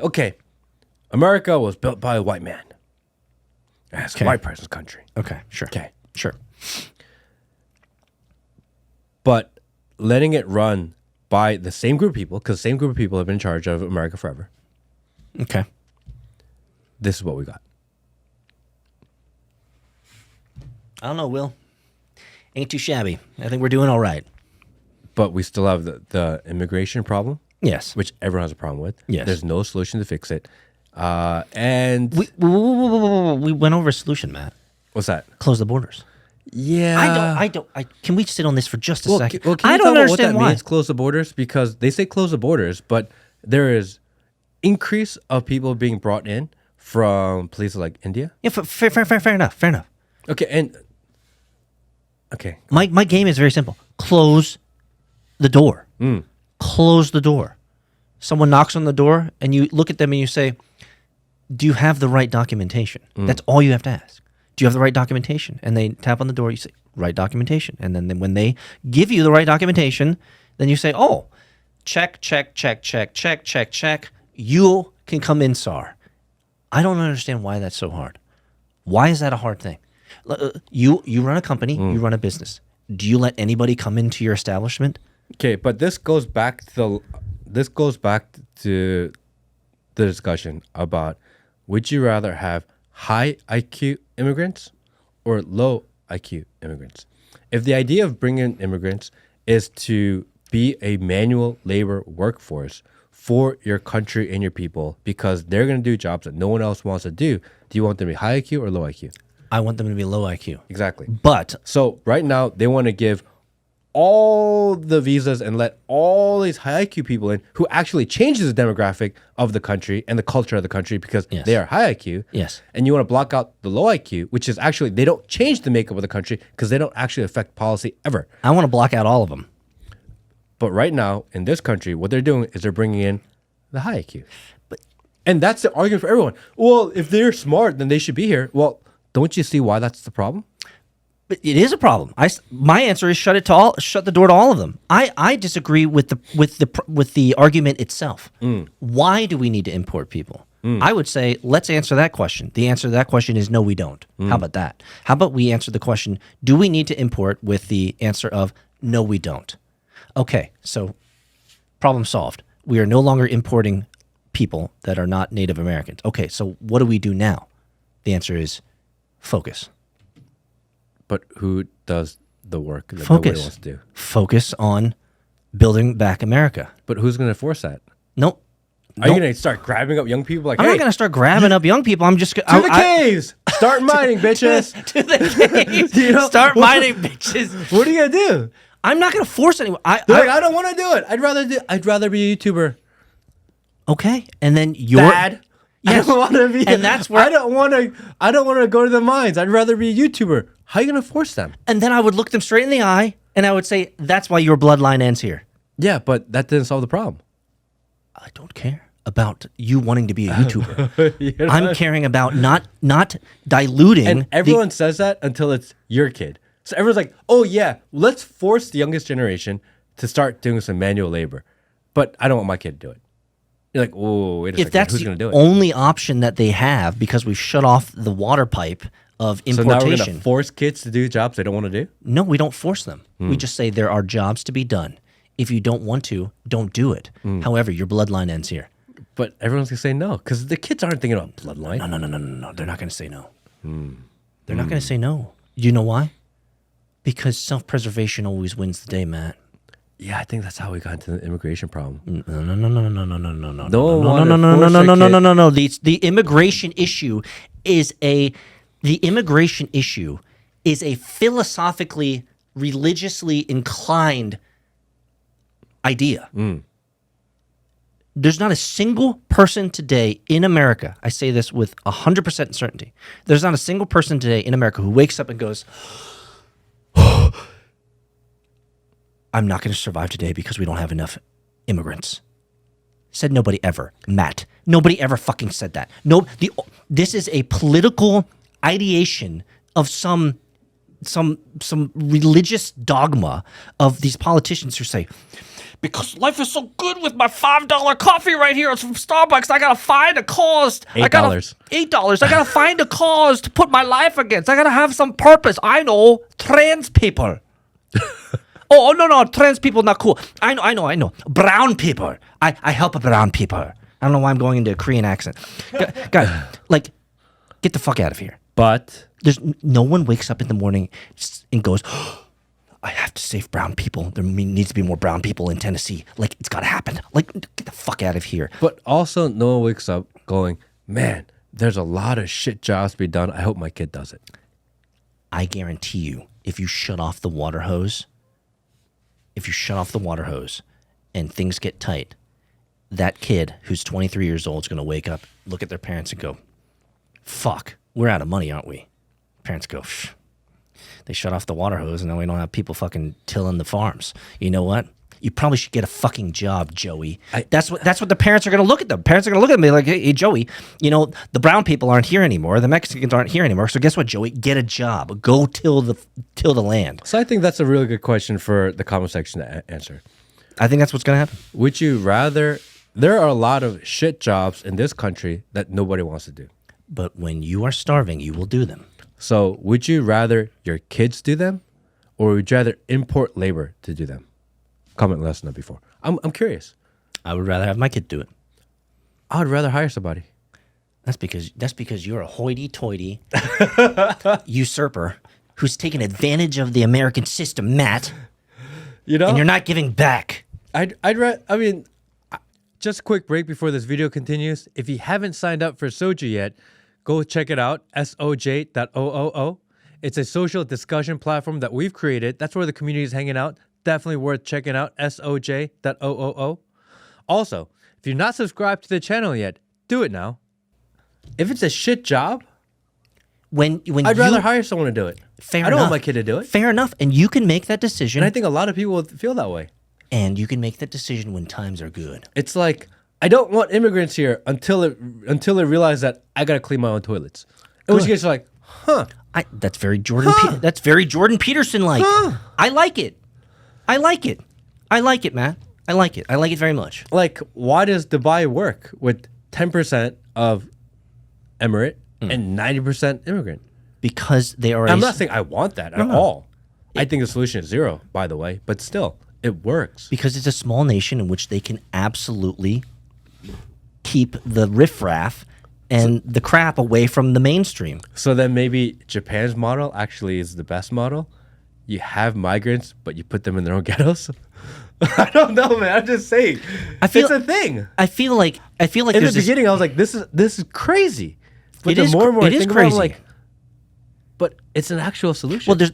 Okay, America was built by a white man. It's a white person's country. Okay, sure. Okay. Sure. But letting it run by the same group of people, because the same group of people have been in charge of America forever. Okay. This is what we got. I don't know, Will. Ain't too shabby. I think we're doing all right. But we still have the immigration problem. Yes. Which everyone has a problem with. Yes. There's no solution to fix it. And we went over a solution, Matt. What's that? Close the borders. Yeah. Can we sit on this for just a second? Can I you don't talk about understand what that why. means, close the borders? Because they say close the borders, but there is increase of people being brought in from places like India. Yeah, fair enough. Fair enough. Okay, My game is very simple. Close the door. Close the door. Someone knocks on the door, and you look at them and you say, do you have the right documentation? That's all you have to ask. Do you have the right documentation? And they tap on the door, you say, right documentation. And then when they give you the right documentation, then you say, oh, check. You can come in, sir. I don't understand why that's so hard. Why is that a hard thing? You run a company, you run a business. Do you let anybody come into your establishment? Okay, but this goes back to the discussion about, would you rather have high IQ immigrants or low IQ immigrants? If the idea of bringing in immigrants is to be a manual labor workforce for your country and your people because they're going to do jobs that no one else wants to do you want them to be high IQ or low IQ? I want them to be low IQ. Exactly. But so right now they want to give all the visas and let all these high IQ people in who actually changes the demographic of the country and the culture of the country because they are high IQ. Yes. And you want to block out the low IQ, which is actually, they don't change the makeup of the country because they don't actually affect policy ever. I want to block out all of them. But right now in this country, what they're doing is they're bringing in the high IQ. And that's the argument for everyone. Well, if they're smart, then they should be here. Well, don't you see why that's the problem? But it is a problem. My answer is shut the door to all of them. I disagree with the argument itself. Why do we need to import people? I would say let's answer that question. The answer to that question is no, we don't. How about that? How about we answer the question, do we need to import, with the answer of no, we don't. Okay, so problem solved. We are no longer importing people that are not Native Americans. Okay, so what do we do now? The answer is focus. But who does the work that nobody wants to do? Focus on building back America. But who's going to force that? Nope. Are you going to start grabbing up young people? Like, I'm not going to start grabbing up young people. I'm just going to the caves. Start mining, bitches. To the caves. Start mining, bitches. What are you going to do? I'm not going to force anyone. I don't want to do it. I'd rather be a YouTuber. Okay, and then you're Dad. Yes. I don't want to be. And that's where I don't want to go to the mines. I'd rather be a YouTuber. How are you going to force them? And then I would look them straight in the eye and I would say, "That's why your bloodline ends here." Yeah, but that didn't solve the problem. I don't care about you wanting to be a YouTuber. I'm caring about not diluting. And everyone says that until it's your kid. So everyone's like, "Oh yeah, let's force the youngest generation to start doing some manual labor." But I don't want my kid to do it. You're like, "Oh, wait a second. If that's who's going to do it?" only option that they have because we've shut off the water pipe of importation. So now we're going to force kids to do jobs they don't want to do? No, we don't force them. We just say there are jobs to be done. If you don't want to, don't do it. However, your bloodline ends here. But everyone's going to say no because the kids aren't thinking about bloodline. No. They're not going to say no. They're not going to say no. Do you know why? Because self-preservation always wins the day, Matt. Yeah, I think that's how we got into the immigration problem. No. The immigration issue is a philosophically, religiously inclined idea. There's not a single person today in America, I say this with 100% certainty, there's not a single person today in America who wakes up and goes, I'm not going to survive today because we don't have enough immigrants. Said nobody ever, Matt. Nobody ever fucking said that. This is a political ideation of some religious dogma of these politicians who say, because life is so good with my $5 coffee right here. It's from Starbucks. I gotta find a cause. $8. $8. I gotta find a cause to put my life against. I gotta have some purpose. I know trans people. Oh no, trans people not cool. I know. Brown people. I help brown people. I don't know why I'm going into a Korean accent. Guys, like, get the fuck out of here. But There's no one wakes up in the morning and goes, I have to save brown people. There needs to be more brown people in Tennessee. Like, it's got to happen. Like, get the fuck out of here. But also, no one wakes up going, man, there's a lot of shit jobs to be done. I hope my kid does it. I guarantee you, if you shut off the water hose, and things get tight, that kid who's 23 years old is going to wake up, look at their parents and go, fuck, we're out of money, aren't we? Parents go, pfft. They shut off the water hose and now we don't have people fucking tilling the farms. You know what? You probably should get a fucking job, Joey. That's what the parents are going to look at them. Parents are going to look at me like, hey, Joey, you know, the brown people aren't here anymore. The Mexicans aren't here anymore. So guess what, Joey? Get a job. Go till the land. So I think that's a really good question for the comment section to answer. I think that's what's going to happen. Would you rather... There are a lot of shit jobs in this country that nobody wants to do. But when you are starving, you will do them. So would you rather your kids do them, or would you rather import labor to do them? Comment less than that before. I'm curious. I would rather have my kid do it. I would rather hire somebody. That's because you're a hoity-toity usurper who's taken advantage of the American system, Matt. You know, And you're not giving back. Just a quick break before this video continues. If you haven't signed up for Soju yet, go check it out, soj.oo. It's a social discussion platform that we've created. That's where the community is hanging out. Definitely worth checking out, soj.oo. Also, if you're not subscribed to the channel yet, do it now. If it's a shit job, I'd rather hire someone to do it. Fair I don't enough. want my kid to do it. Fair enough. And you can make that decision. And I think a lot of people would feel that way. And you can make that decision when times are good. It's like, I don't want immigrants here until they realize that I gotta clean my own toilets. In which case, you're like, huh? That's very Jordan. That's very Jordan Peterson like. I like it. I like it, man. I like it. I like it very much. Like, why does Dubai work with 10% of Emirate and 90% immigrant? Because they are. I'm not saying I want that at all. I think the solution is zero, by the way. But still, it works. Because it's a small nation in which they can absolutely keep the riffraff and the crap away from the mainstream. So then maybe Japan's model actually is the best model. You have migrants, but you put them in their own ghettos. I don't know, man. I'm just saying. It's a thing. I feel like in the beginning, I was like, "This is crazy." But It is more and more I think about it, I'm crazy. like, but it's an actual solution. Well,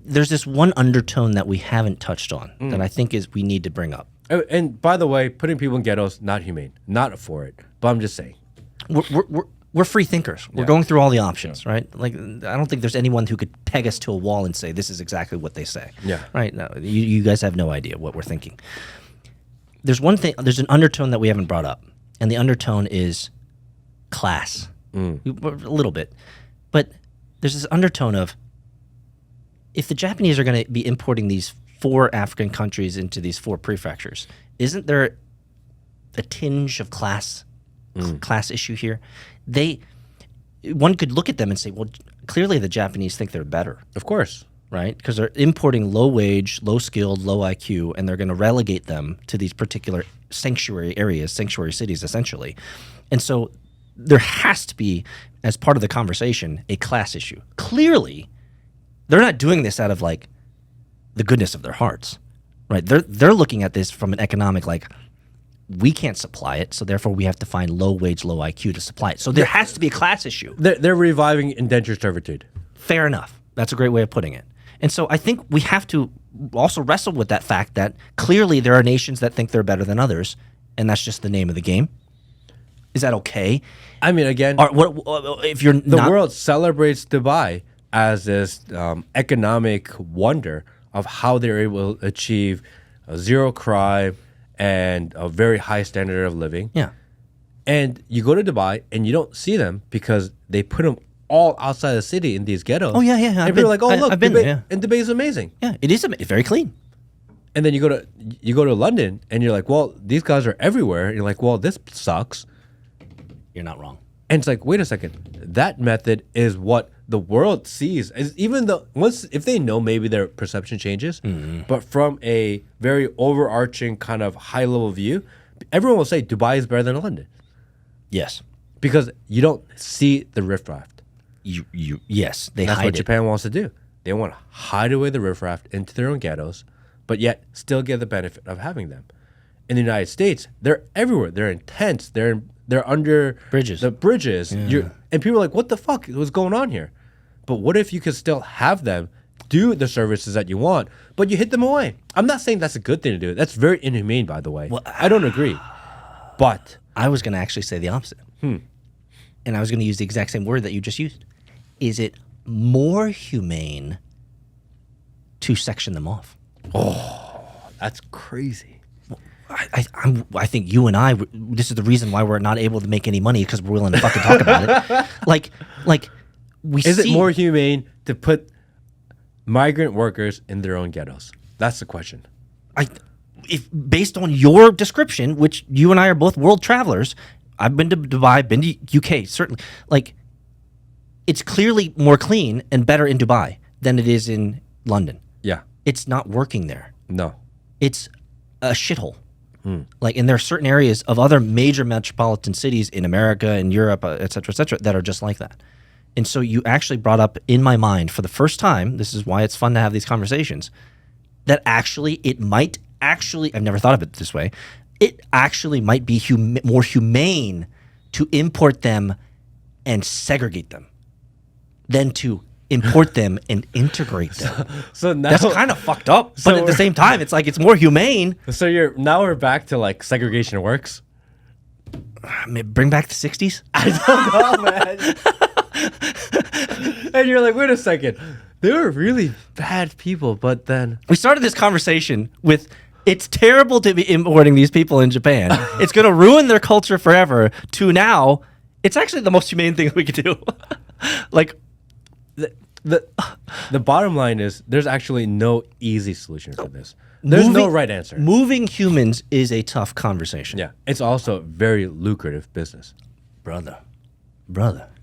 there's this one undertone that we haven't touched on that I think is we need to bring up. And by the way, putting people in ghettos, not humane, not for it. But I'm just saying, we're free thinkers. We're going through all the options, right? Like, I don't think there's anyone who could peg us to a wall and say this is exactly what they say. Yeah. Right. No, you guys have no idea what we're thinking. There's one thing. There's an undertone that we haven't brought up, and the undertone is class. A little bit, but there's this undertone of if the Japanese are going to be importing these 4 African countries into these 4 prefectures, isn't there a tinge of class issue here? One could look at them and say, well, clearly the Japanese think they're better, of course, right? Because they're importing low wage, low skilled, low IQ, and they're going to relegate them to these particular sanctuary areas, sanctuary cities, essentially. And so there has to be, as part of the conversation, a class issue. Clearly, they're not doing this out of like the goodness of their hearts, right? They're looking at this from an economic, like, we can't supply it, so therefore we have to find low wage, low IQ to supply it. So there has to be a class issue. They're reviving indentured servitude. Fair enough. That's a great way of putting it. And so I think we have to also wrestle with that fact that clearly there are nations that think they're better than others, and that's just the name of the game. Is that okay? I mean, again, if you're the world celebrates Dubai as this economic wonder of how they're able to achieve zero crime and a very high standard of living. Yeah. And you go to Dubai and you don't see them because they put them all outside the city in these ghettos. Oh, yeah. And people are like, oh, look, I've been there, yeah. And Dubai is amazing. Yeah, it is. It's very clean. And then you go to London and you're like, well, these guys are everywhere. And you're like, well, this sucks. You're not wrong. And it's like, wait a second. That method is what the world sees. Even though if they know, maybe their perception changes, but from a very overarching kind of high level view, everyone will say Dubai is better than London Yes. because you don't see the riffraff. Yes, they That's hide what it. Japan wants to do. They want to hide away the riffraff into their own ghettos, but yet still get the benefit of having them. In the United States, they're everywhere. They're in tents. They're under Bridges. The bridges. And people are like, what the fuck? What's going on here? But what if you could still have them do the services that you want, but you hit them away? I'm not saying that's a good thing to do. That's very inhumane, by the way. Well, I don't agree. But I was going to actually say the opposite. And I was going to use the exact same word that you just used. Is it more humane to section them off? that's crazy. I think you and I, this is the reason why we're not able to make any money, because we're willing to fucking talk about it. Like we Is see, it more humane to put migrant workers in their own ghettos? That's the question. if based on your description, which you and I are both world travelers, I've been to Dubai, been to UK, certainly. Like, it's clearly more clean and better in Dubai than it is in London. Yeah. It's not working there. No. It's a shithole. Like, and there are certain areas of other major metropolitan cities in America and Europe, et cetera, that are just like that. And so you actually brought up in my mind for the first time, this is why it's fun to have these conversations, that actually it might actually, I've never thought of it this way, it actually might be more humane to import them and segregate them than to import them and integrate them. So now That's kind of fucked up, but at the same time, it's like it's more humane. So we're back to like segregation works. Bring back the 60s? I don't know, man. And you're like, wait a second. They were really bad people, but then We started this conversation with, it's terrible to be importing these people in Japan. It's going to ruin their culture forever, to now, it's actually the most humane thing we could do. Like, the bottom line is there's actually no easy solution for this. There's no right answer. Moving humans is a tough conversation. Yeah. It's also a very lucrative business. Brother.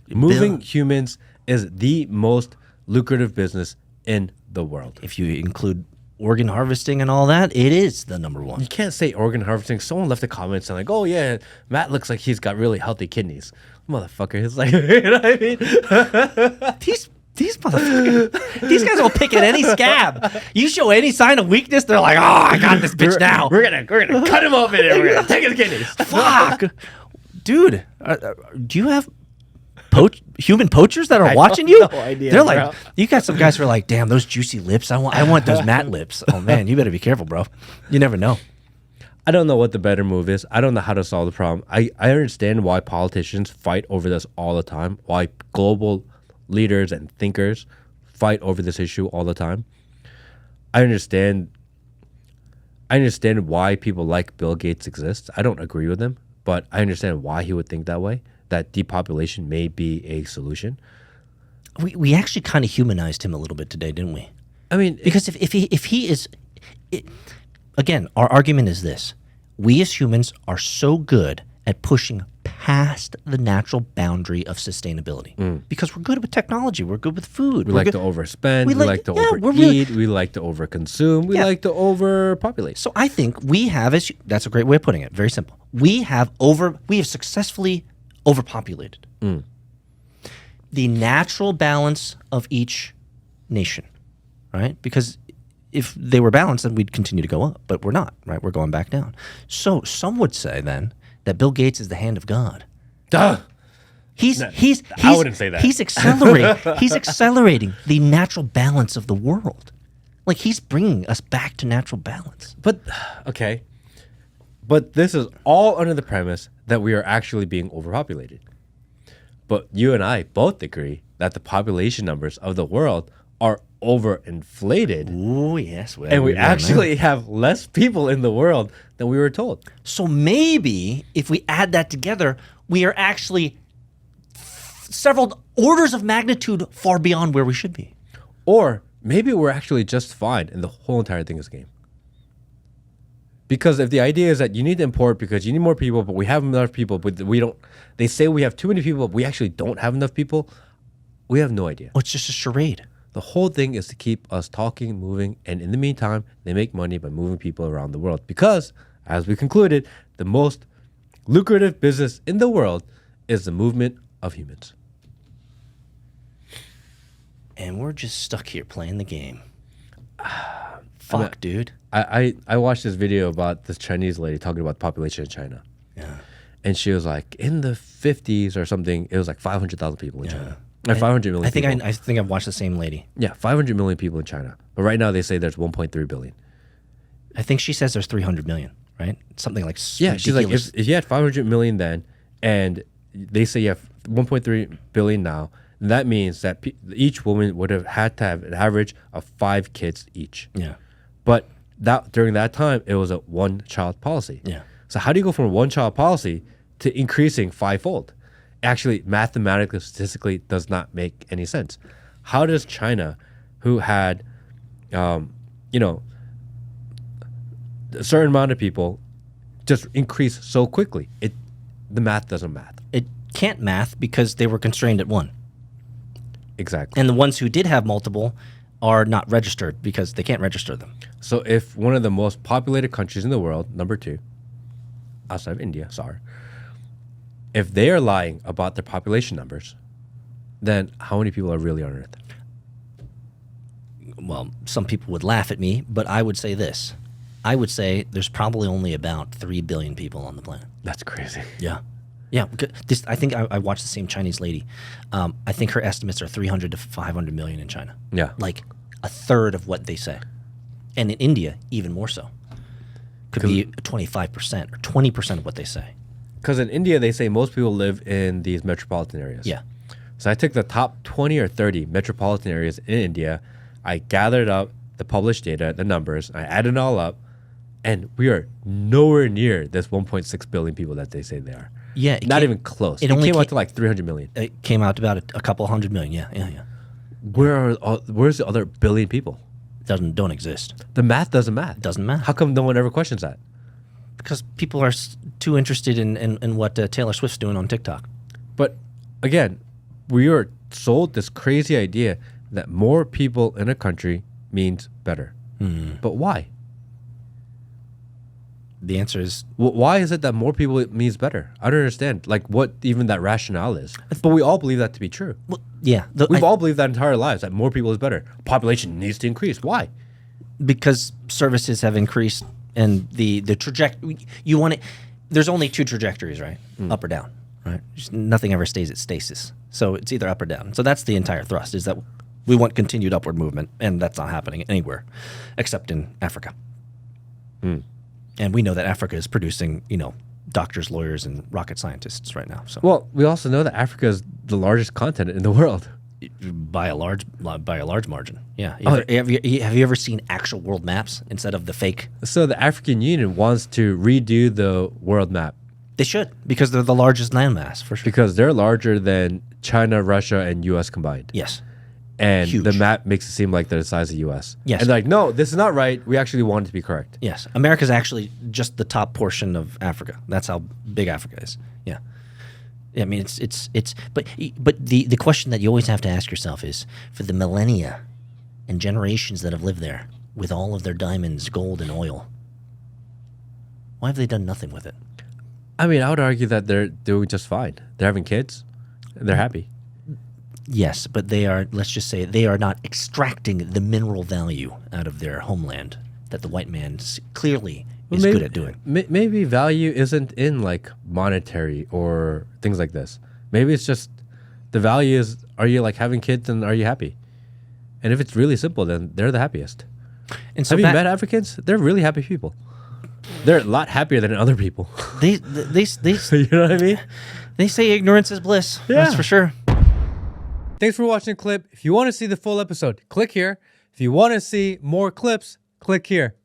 Moving humans is the most lucrative business in the world. If you include organ harvesting and all that, it is the number one. You can't say organ harvesting. Someone left a comment saying like, oh yeah, Matt looks like he's got really healthy kidneys. Motherfucker. It's like, you know what I mean? These motherfuckers, these guys will pick at any scab. You show any sign of weakness, they're like, oh, I got this bitch now. We're gonna cut him open and we're gonna take his kidneys. Fuck. Dude, do you have human poachers that are watching you? no idea, They're bro. like, you got some guys who are like, damn, those juicy lips. I want those matte lips. Oh man, you better be careful, bro. You never know. I don't know what the better move is. I don't know how to solve the problem. I understand why politicians fight over this all the time. Why global leaders and thinkers fight over this issue all the time. I understand why people like Bill Gates exist. I don't agree with him, but I understand why he would think that way, that depopulation may be a solution. We actually kind of humanized him a little bit today, didn't we? I mean, Because if he is, again, our argument is this: we as humans are so good at pushing past the natural boundary of sustainability because we're good with technology, we're good with food, we like to overspend, we like to we're overeat, we like to overconsume, we Yeah. like to overpopulate. So I think we have, that's a great way of putting it. Very simple. We have successfully overpopulated the natural balance of each nation, right? Because if they were balanced, then we'd continue to go up, but we're not, right? We're going back down. So some would say then that Bill Gates is the hand of God. Duh. I wouldn't say that. He's accelerating the natural balance of the world. Like, he's bringing us back to natural balance. But okay, but this is all under the premise that we are actually being overpopulated. But you and I both agree that the population numbers of the world are overinflated. Oh yes, And we actually have less people in the world than we were told. So maybe if we add that together, we are actually several orders of magnitude far beyond where we should be. Or maybe we're actually just fine and the whole entire thing is a game. Because if the idea is that you need to import because you need more people, but we have enough people, but we don't. They say we have too many people, but we actually don't have enough people. We have no idea. Oh, it's just a charade. The whole thing is to keep us talking, moving, and in the meantime, they make money by moving people around the world. Because, as we concluded, the most lucrative business in the world is the movement of humans. And we're just stuck here playing the game. Fuck, dude. I watched this video about this Chinese lady talking about the population in China. Yeah. And she was like, in the 50s or something, it was like 500,000 people in China. 500 million people. I think I've watched the same lady. Yeah, 500 million people in China. But right now they say there's 1.3 billion. I think she says there's 300 million, right? Something like yeah. ridiculous. She's like, if you had 500 million then, and they say you have 1.3 billion now, that means that each woman would have had to have an average of 5 kids each. Yeah. But during that time, it was a one-child policy. Yeah. So how do you go from a one-child policy to increasing 5-fold? Actually, mathematically, statistically, does not make any sense. How does China, who had, a certain amount of people, just increase so quickly? The math doesn't math. It can't math because they were constrained at 1. Exactly. And the ones who did have multiple are not registered because they can't register them. So if one of the most populated countries in the world, number 2, outside of India, sorry, if they are lying about their population numbers, then how many people are really on Earth? Well, some people would laugh at me, but I would say this. I would say there's probably only about 3 billion people on the planet. That's crazy. Yeah. Yeah. I think I watched the same Chinese lady. I think her estimates are 300 to 500 million in China. Yeah. Like a third of what they say. And in India, even more so. Could be 25% or 20% of what they say. Because in India, they say most people live in these metropolitan areas. Yeah. So I took the top 20 or 30 metropolitan areas in India. I gathered up the published data, the numbers. I added it all up. And we are nowhere near this 1.6 billion people that they say they are. Yeah. Not even close. It came out to like 300 million. It came out to about a couple hundred million. Yeah. Where's the other billion people? Don't exist. The math doesn't math. It doesn't math. How come no one ever questions that? Because people are too interested in what Taylor Swift's doing on TikTok. But again, we are sold this crazy idea that more people in a country means better. But why? The answer is... Why is it that more people means better? I don't understand. Like what even that rationale is. But we all believe that to be true. Well, yeah. We've all believed that entire lives, that more people is better. Population needs to increase. Why? Because services have increased and the trajectory... You want it... There's only 2 trajectories, right? Up or down, right? Just nothing ever stays at stasis. So it's either up or down. So that's the entire thrust, is that we want continued upward movement, and that's not happening anywhere except in Africa. And we know that Africa is producing, doctors, lawyers, and rocket scientists right now. So, well, we also know that Africa is the largest continent in the world by a large margin. Yeah. Have you ever seen actual world maps instead of the fake? So the African Union wants to redo the world map. They should, because they're the largest landmass for sure. Because they're larger than China, Russia, and U.S. combined. Yes. And Huge. the map makes it seem like they're the size of the U.S. Yes. And they're like, no, this is not right. We actually want it to be correct. Yes. America's actually just the top portion of Africa. That's how big Africa is. Yeah. I mean, but the question that you always have to ask yourself is, for the millennia and generations that have lived there with all of their diamonds, gold, and oil, why have they done nothing with it? I mean, I would argue that they're doing just fine. They're having kids. They're happy. Yes, but let's just say, they are not extracting the mineral value out of their homeland that the white man clearly is good at doing. Maybe value isn't in like monetary or things like this. Maybe it's just the value is, are you like having kids and are you happy? And if it's really simple, then they're the happiest. And so have you met Africans? They're really happy people. They're a lot happier than other people. They You know what I mean? They say ignorance is bliss. Yeah. That's for sure. Thanks for watching the clip. If you want to see the full episode, click here. If you want to see more clips, click here.